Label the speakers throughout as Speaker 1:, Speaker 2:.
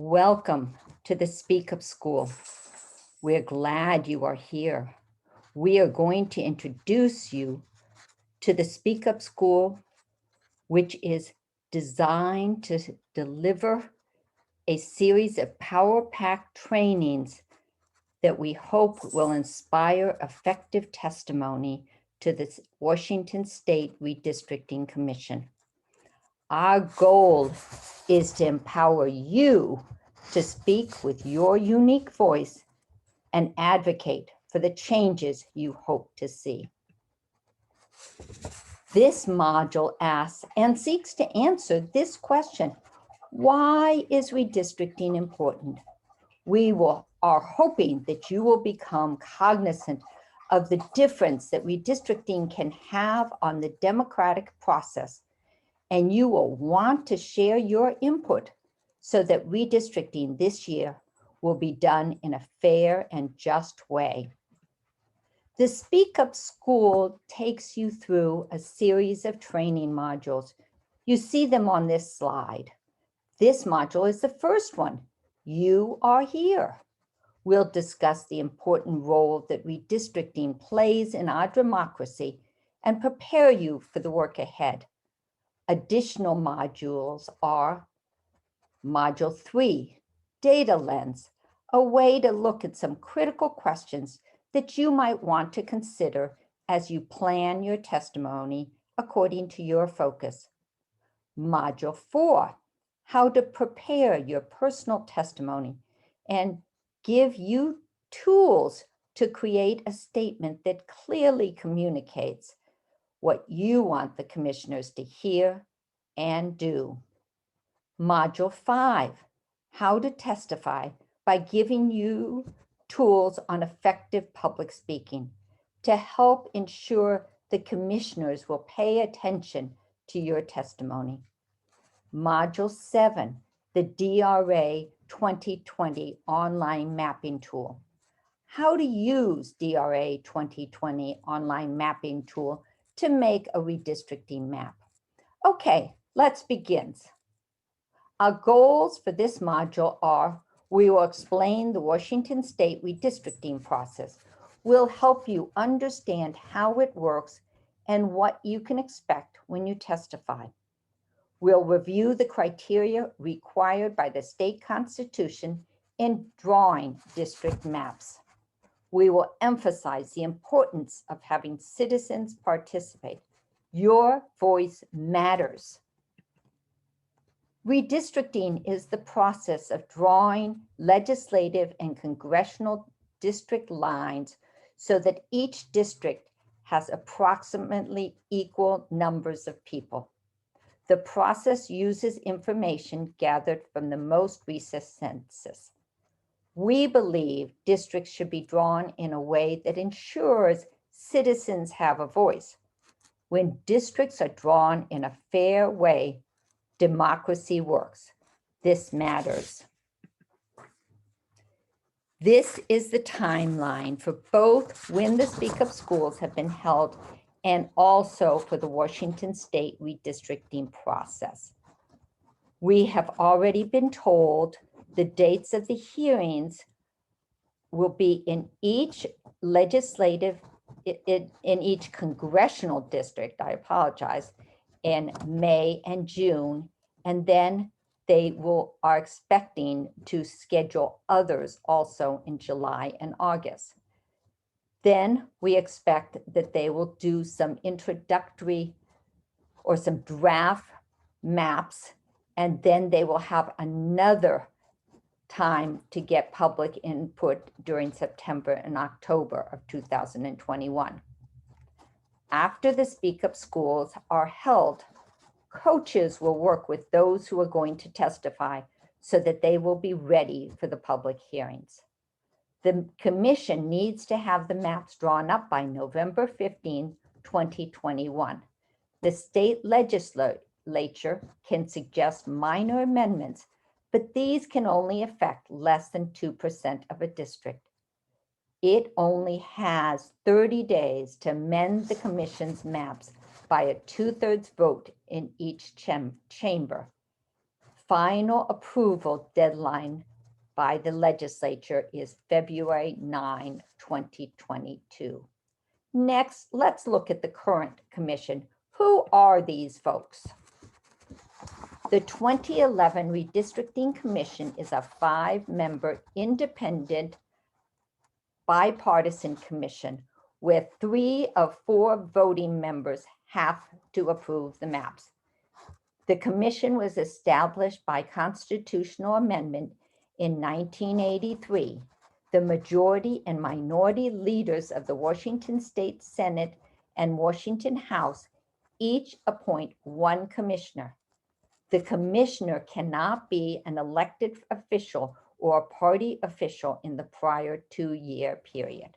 Speaker 1: Welcome to the Speak Up School. We're glad you are here. We are going to introduce you to the Speak Up School, which is designed to deliver a series of power-packed trainings that we hope will inspire effective testimony to the Washington State Redistricting Commission. Our goal is to empower you to speak with your unique voice and advocate for the changes you hope to see. This module asks and seeks to answer this question: why is redistricting important? We are hoping that you will become cognizant of the difference that redistricting can have on the democratic process, and you will want to share your input so that redistricting this year will be done in a fair and just way. The Speak Up School takes you through a series of training modules. You see them on this slide. This module is the first one. You are here. We'll discuss the important role that redistricting plays in our democracy and prepare you for the work ahead. Additional modules are Module 3, Data Lens, a way to look at some critical questions that you might want to consider as you plan your testimony according to your focus. Module 4, how to prepare your personal testimony and give you tools to create a statement that clearly communicates what you want the commissioners to hear and do. Module 5, how to testify by giving you tools on effective public speaking to help ensure the commissioners will pay attention to your testimony. Module 7, the DRA 2020 online mapping tool. How to use DRA 2020 online mapping tool to make a redistricting map. Okay, let's begin. Our goals for this module are: we will explain the Washington State redistricting process. We'll help you understand how it works and what you can expect when you testify. We'll review the criteria required by the state constitution in drawing district maps. We will emphasize the importance of having citizens participate. Your voice matters. Redistricting is the process of drawing legislative and congressional district lines so that each district has approximately equal numbers of people. The process uses information gathered from the most recent census. We believe districts should be drawn in a way that ensures citizens have a voice. When districts are drawn in a fair way, democracy works. This matters. This is the timeline for both when the Speak Up Schools have been held and also for the Washington State redistricting process. We have already been told the dates of the hearings will be in each in each congressional district, I apologize, in May and June, and then they are expecting to schedule others also in July and August. Then we expect that they will do some introductory or some draft maps, and then they will have another time to get public input during September and October of 2021. After the Speak Up Schools are held, coaches will work with those who are going to testify so that they will be ready for the public hearings. The commission needs to have the maps drawn up by November 15, 2021. The state legislature can suggest minor amendments, but these can only affect less than 2% of a district. It only has 30 days to amend the commission's maps by a 2/3 vote in each chamber. final approval deadline by the legislature is February 9, 2022. Next, let's look at the current commission. Who are these folks? The 2011 Redistricting Commission is a 5-member independent bipartisan commission where 3 of 4 voting members have to approve the maps. The commission was established by constitutional amendment in 1983. The majority and minority leaders of the Washington State Senate and Washington House each appoint 1 commissioner. The commissioner cannot be an elected official or a party official in the prior 2-year period,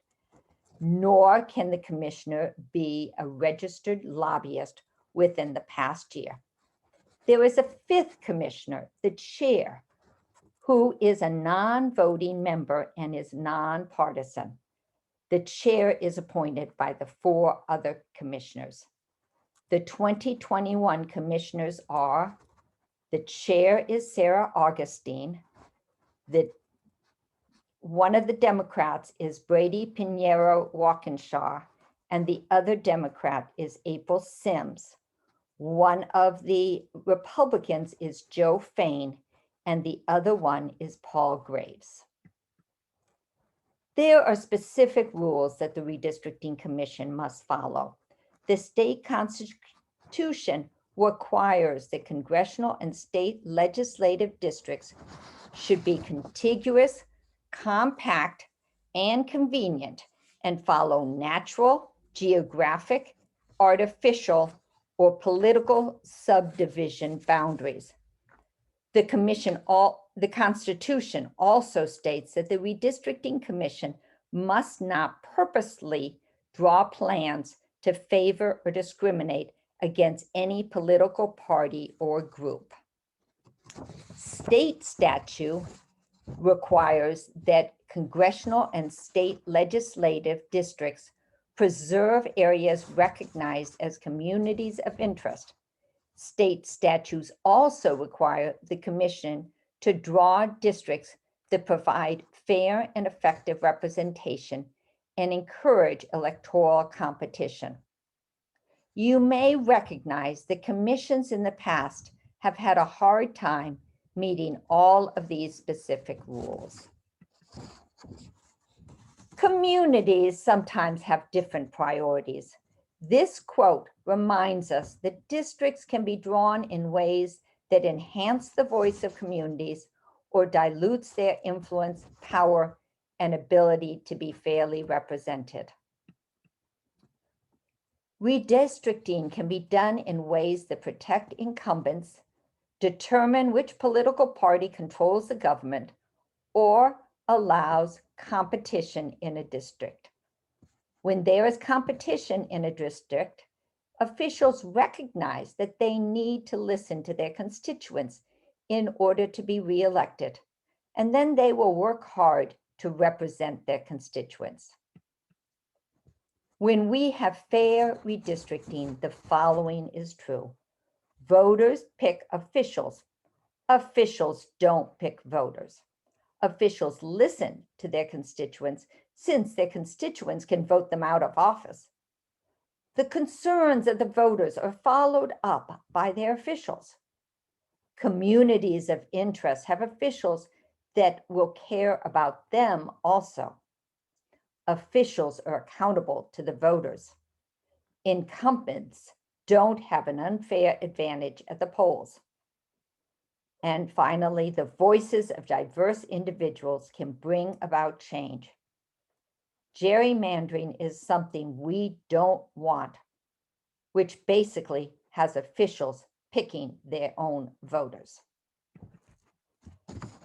Speaker 1: nor can the commissioner be a registered lobbyist within the past year. There is a 5th commissioner, the chair, who is a non-voting member and is nonpartisan. The chair is appointed by the 4 other commissioners. The 2021 commissioners are: the chair is Sarah Augustine. One of the Democrats is Brady Pinheiro Walkinshaw, and the other Democrat is April Sims. One of the Republicans is Joe Fain, and the other one is Paul Graves. There are specific rules that the Redistricting Commission must follow. The state constitution requires that congressional and state legislative districts should be contiguous, compact, and convenient, and follow natural, geographic, artificial, or political subdivision boundaries. The Constitution also states that the Redistricting Commission must not purposely draw plans to favor or discriminate against any political party or group. State statute requires that congressional and state legislative districts preserve areas recognized as communities of interest. State statutes also require the commission to draw districts that provide fair and effective representation and encourage electoral competition. You may recognize that commissions in the past have had a hard time meeting all of these specific rules. Communities sometimes have different priorities. This quote reminds us that districts can be drawn in ways that enhance the voice of communities or dilutes their influence, power, and ability to be fairly represented. Redistricting can be done in ways that protect incumbents, determine which political party controls the government, or allows competition in a district. When there is competition in a district, officials recognize that they need to listen to their constituents in order to be reelected, and then they will work hard to represent their constituents. When we have fair redistricting, the following is true. Voters pick officials. Officials don't pick voters. Officials listen to their constituents since their constituents can vote them out of office. The concerns of the voters are followed up by their officials. Communities of interest have officials that will care about them also. Officials are accountable to the voters. Incumbents don't have an unfair advantage at the polls. And finally, the voices of diverse individuals can bring about change. Gerrymandering is something we don't want, which basically has officials picking their own voters.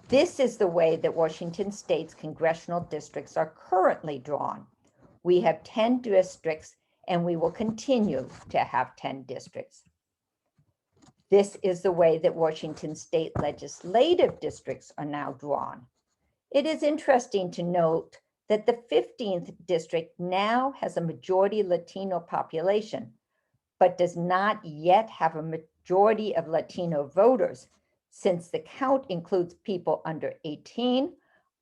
Speaker 1: This is the way that Washington State's congressional districts are currently drawn. We have 10 districts, and we will continue to have 10 districts. This is the way that Washington State legislative districts are now drawn. It is interesting to note that the 15th district now has a majority Latino population, but does not yet have a majority of Latino voters since the count includes people under 18,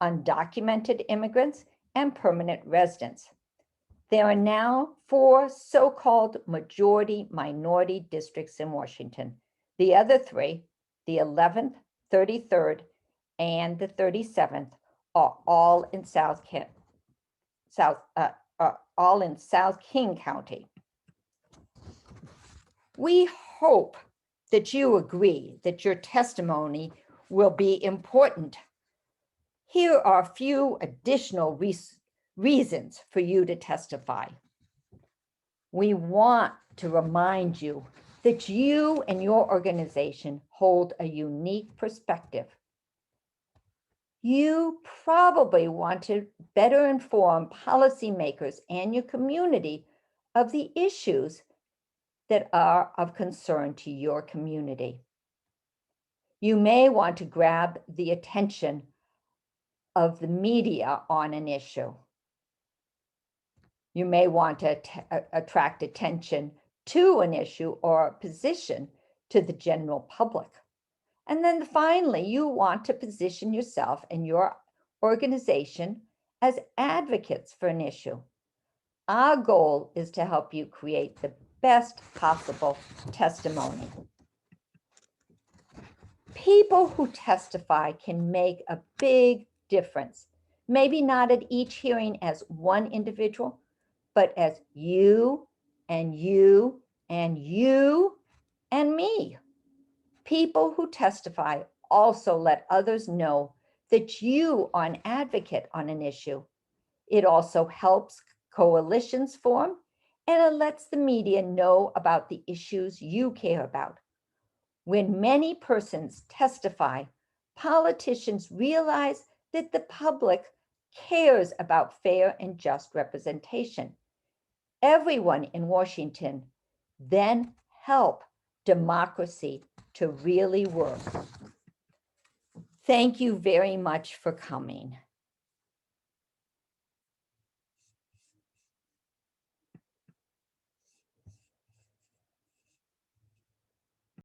Speaker 1: undocumented immigrants, and permanent residents. There are now 4 so-called majority-minority districts in Washington. The other 3, the 11th, 33rd, and the 37th, are all in South King County. We hope that you agree that your testimony will be important. Here are a few additional reasons for you to testify. We want to remind you that you and your organization hold a unique perspective. You probably want to better inform policymakers and your community of the issues that are of concern to your community. You may want to grab the attention of the media on an issue. You may want to attract attention to an issue or a position to the general public. And then finally, you want to position yourself and your organization as advocates for an issue. Our goal is to help you create the best possible testimony. People who testify can make a big difference, maybe not at each hearing as one individual, but as you and you and you and me. People who testify also let others know that you are an advocate on an issue. It also helps coalitions form, and it lets the media know about the issues you care about. When many persons testify, politicians realize that the public cares about fair and just representation. Everyone in Washington then help democracy to really work. Thank you very much for coming.